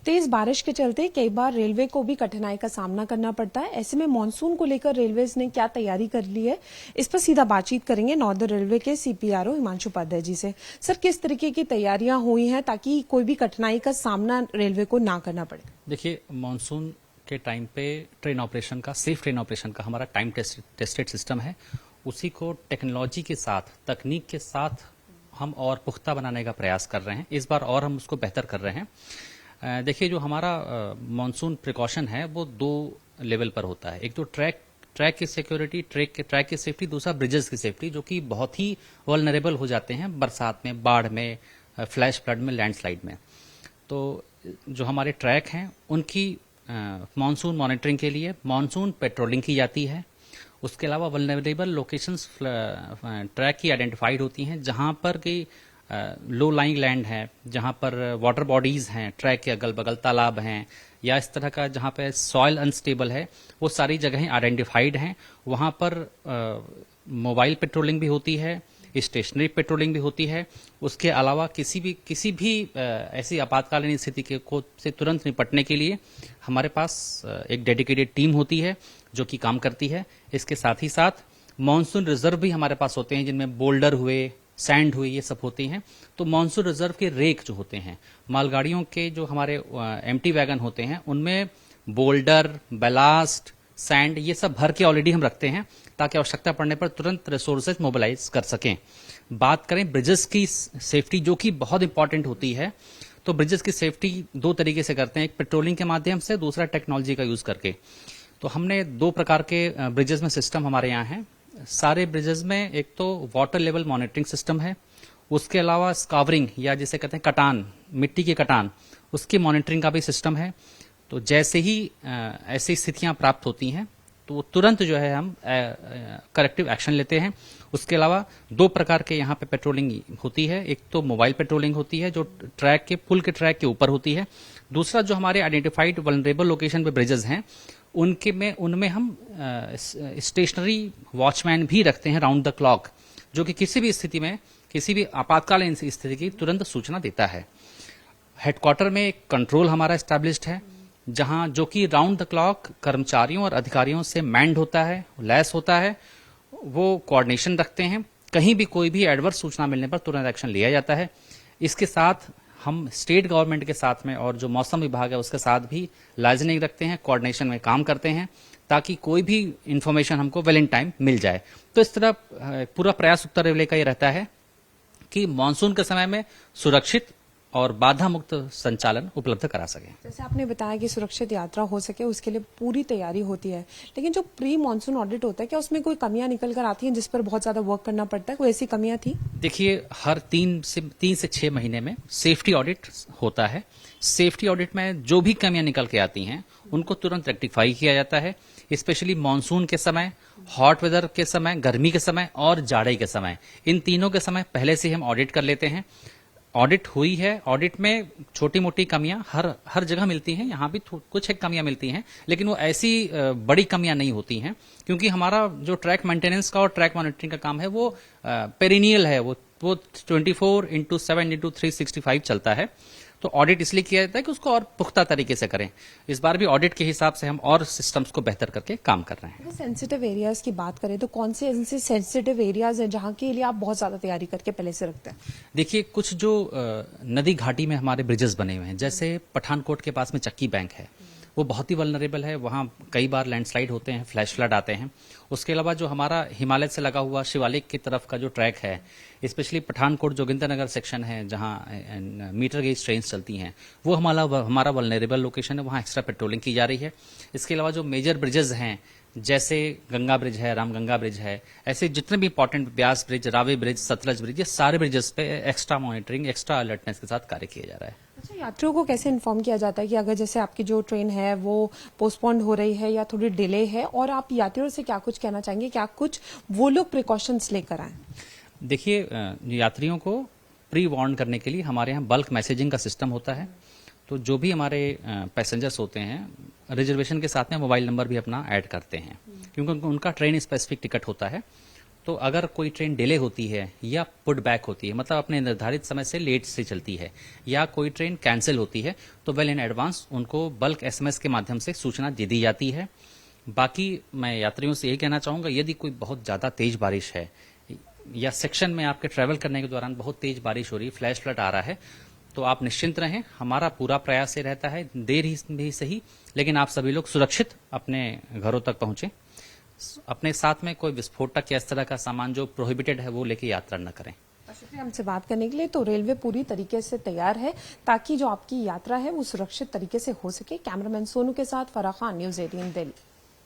तेज बारिश के चलते कई बार रेलवे को भी कठिनाई का सामना करना पड़ता है। ऐसे में मानसून को लेकर रेलवेज ने क्या तैयारी कर ली है, इस पर सीधा बातचीत करेंगे नॉर्दर्न रेलवे के सीपीआरओ हिमांशु उपाध्याय जी से। सर, किस तरीके की तैयारियां हुई हैं ताकि कोई भी कठिनाई का सामना रेलवे को ना करना पड़े? देखिए, मानसून के टाइम पे ट्रेन ऑपरेशन का, सेफ ट्रेन ऑपरेशन का हमारा टाइम टेस्टेड सिस्टम है, उसी को टेक्नोलॉजी के साथ, तकनीक के साथ हम और पुख्ता बनाने का प्रयास कर रहे हैं। इस बार और हम उसको बेहतर कर रहे हैं। देखिए, जो हमारा मानसून प्रिकॉशन है वो 2 लेवल पर होता है। एक तो ट्रैक की सिक्योरिटी, ट्रैक की सेफ्टी, दूसरा ब्रिजेस की सेफ्टी, जो कि बहुत ही वल्नरेबल हो जाते हैं बरसात में, बाढ़ में, फ्लैश फ्लड में, लैंडस्लाइड में। तो जो हमारे ट्रैक हैं उनकी मानसून मॉनिटरिंग के लिए मानसून पेट्रोलिंग की जाती है। उसके अलावा वल्नरेबल लोकेशंस ट्रैक की आइडेंटिफाइड होती हैं, जहां पर कि लो लाइंग लैंड है, जहां पर वाटर बॉडीज हैं, ट्रैक के अगल बगल तालाब हैं, या इस तरह का जहां पे सॉइल अनस्टेबल है, वो सारी जगहें आइडेंटिफाइड हैं। वहां पर मोबाइल पेट्रोलिंग भी होती है, स्टेशनरी पेट्रोलिंग भी होती है। उसके अलावा किसी भी ऐसी आपातकालीन स्थिति से तुरंत निपटने के लिए हमारे पास एक डेडिकेटेड टीम होती है जो कि काम करती है। इसके साथ ही साथ मानसून रिजर्व भी हमारे पास होते हैं, जिनमें बोल्डर हुए, सैंड हुए, ये सब होते हैं। तो मानसून रिजर्व के रेक जो होते हैं, मालगाड़ियों के जो हमारे एम्प्टी वैगन होते हैं, उनमें बोल्डर, बैलास्ट, सैंड, ये सब भर के ऑलरेडी हम रखते हैं ताकि आवश्यकता पड़ने पर तुरंत रिसोर्सेज मोबिलाइज कर सकें। बात करें ब्रिजेस की सेफ्टी, जो कि बहुत इंपॉर्टेंट होती है, तो ब्रिजेस की सेफ्टी 2 तरीके से करते हैं, एक पेट्रोलिंग के माध्यम से, दूसरा टेक्नोलॉजी का यूज करके। तो हमने 2 प्रकार के ब्रिजेस में सिस्टम हमारे यहाँ है। सारे ब्रिजेस में एक तो वाटर लेवल मॉनिटरिंग सिस्टम है, उसके अलावा स्कावरिंग या जिसे कहते हैं कटान, मिट्टी की कटान, उसकी मॉनिटरिंग का भी सिस्टम है। तो जैसे ही ऐसी स्थितियां प्राप्त होती हैं तो तुरंत जो है हम करेक्टिव एक्शन लेते हैं। उसके अलावा 2 प्रकार के यहाँ पे पेट्रोलिंग होती है। एक तो मोबाइल पेट्रोलिंग होती है जो ट्रैक के, पुल के ट्रैक के ऊपर होती है। दूसरा, जो हमारे आइडेंटिफाइड वल्नरेबल लोकेशन पे ब्रिजेस हैं उनमें हम स्टेशनरी वॉचमैन भी रखते हैं राउंड द क्लॉक, जो कि किसी भी स्थिति में, किसी भी आपातकालीन स्थिति की तुरंत सूचना देता है। हेडक्वार्टर में एक कंट्रोल हमारा एस्टैब्लिश्ड है, जहां जो कि राउंड द क्लॉक कर्मचारियों और अधिकारियों से मैंड होता है, लैस होता है। वो कोऑर्डिनेशन रखते हैं, कहीं भी कोई भी एडवर्स सूचना मिलने पर तुरंत एक्शन लिया जाता है। इसके साथ हम स्टेट गवर्नमेंट के साथ में और जो मौसम विभाग है उसके साथ भी लाइजनिंग रखते हैं, कोऑर्डिनेशन में काम करते हैं, ताकि कोई भी इंफॉर्मेशन हमको वेल इन टाइम मिल जाए। तो इस तरह पूरा प्रयास उत्तर रेलवे का ये रहता है कि मानसून के समय में सुरक्षित और बाधा मुक्त संचालन उपलब्ध करा सके। जैसे आपने बताया कि सुरक्षित यात्रा हो सके, उसके लिए पूरी तैयारी होती है, लेकिन जो प्री मानसून ऑडिट होता है, क्या उसमें कोई कमियां निकल कर आती हैं जिस पर बहुत ज्यादा वर्क करना पड़ता है? कोई ऐसी कमियां थी? देखिए, हर 3 से 6 महीने में सेफ्टी ऑडिट होता है। सेफ्टी ऑडिट में जो भी कमियां निकल के आती हैं उनको तुरंत रेक्टिफाई किया जाता है। स्पेशली मानसून के समय, हॉट वेदर के समय, गर्मी के समय और जाड़े के समय, इन तीनों के समय पहले से हम ऑडिट कर लेते हैं। ऑडिट हुई है, ऑडिट में छोटी मोटी कमियां हर जगह मिलती हैं, यहाँ भी कुछ एक कमियां मिलती हैं, लेकिन वो ऐसी बड़ी कमियां नहीं होती हैं, क्योंकि हमारा जो ट्रैक मेंटेनेंस का और ट्रैक मॉनिटरिंग का काम है वो पेरिनियल है, वो 24/7/365 चलता है। तो ऑडिट इसलिए किया जाता है कि उसको और पुख्ता तरीके से करें। इस बार भी ऑडिट के हिसाब से हम और सिस्टम्स को बेहतर करके काम कर रहे हैं। सेंसिटिव एरियाज की बात करें तो कौन से ऐसे सेंसिटिव एरियाज हैं जहां के लिए आप बहुत ज्यादा तैयारी करके पहले से रखते हैं? देखिए, कुछ जो नदी घाटी में हमारे ब्रिजेस बने हुए हैं, जैसे पठानकोट के पास में चक्की बैंक है, वो बहुत ही वल्नरेबल है। वहाँ कई बार लैंडस्लाइड होते हैं, फ्लैश फ्लड आते हैं। उसके अलावा जो हमारा हिमालय से लगा हुआ शिवालिक की तरफ का जो ट्रैक है, स्पेशली पठानकोट जोगिंदरनगर सेक्शन है, जहाँ मीटर गेज ट्रेन्स चलती हैं, वो हमारा वल्नरेबल लोकेशन है, वहाँ एक्स्ट्रा पेट्रोलिंग की जा रही है। इसके अलावा जो मेजर ब्रिजेस हैं, जैसे गंगा ब्रिज है, रामगंगा ब्रिज है, ऐसे जितने भी important, Beas bridge, Ravi bridge, Sutlej bridge, ये सारे ब्रिजेस पे एक्स्ट्रा मॉनिटरिंग, एक्स्ट्रा अलर्टनेस के साथ कार्य किया जा रहा है। अच्छा, यात्रियों को कैसे इन्फॉर्म किया जाता है कि अगर जैसे आपकी जो ट्रेन है वो पोस्टपोन्ड हो रही है या थोड़ी डिले है, और आप यात्रियों से क्या कुछ कहना चाहेंगे, क्या कुछ वो लोग प्रिकॉशंस लेकर आए? देखिए, यात्रियों को प्री वार्न करने के लिए हमारे यहाँ बल्क मैसेजिंग का सिस्टम होता है। तो जो भी हमारे पैसेंजर्स होते हैं, रिजर्वेशन के साथ में मोबाइल नंबर भी अपना ऐड करते हैं, क्योंकि उनका ट्रेन स्पेसिफिक टिकट होता है। तो अगर कोई ट्रेन डिले होती है या पुट बैक होती है, मतलब अपने निर्धारित समय से लेट से चलती है, या कोई ट्रेन कैंसिल होती है, तो वेल इन एडवांस उनको बल्क एसएमएस के माध्यम से सूचना दे दी जाती है। बाकी मैं यात्रियों से यही कहना चाहूंगा, यदि कोई बहुत ज्यादा तेज बारिश है या सेक्शन में आपके ट्रैवल करने के दौरान बहुत तेज बारिश हो रही है, फ्लैश फ्लड आ रहा है, तो आप निश्चिंत रहें। हमारा पूरा प्रयास ये रहता है, देर ही सही, लेकिन आप सभी लोग सुरक्षित अपने घरों तक पहुंचे। अपने साथ में कोई विस्फोटक या इस तरह का सामान जो प्रोहिबिटेड है वो लेके यात्रा न करें। शुक्रिया हमसे बात करने के लिए। तो रेलवे पूरी तरीके से तैयार है ताकि जो आपकी यात्रा है वो सुरक्षित तरीके से हो सके। कैमरामैन सोनू के साथ फराह खान, न्यूज़ 18 दिल्ली।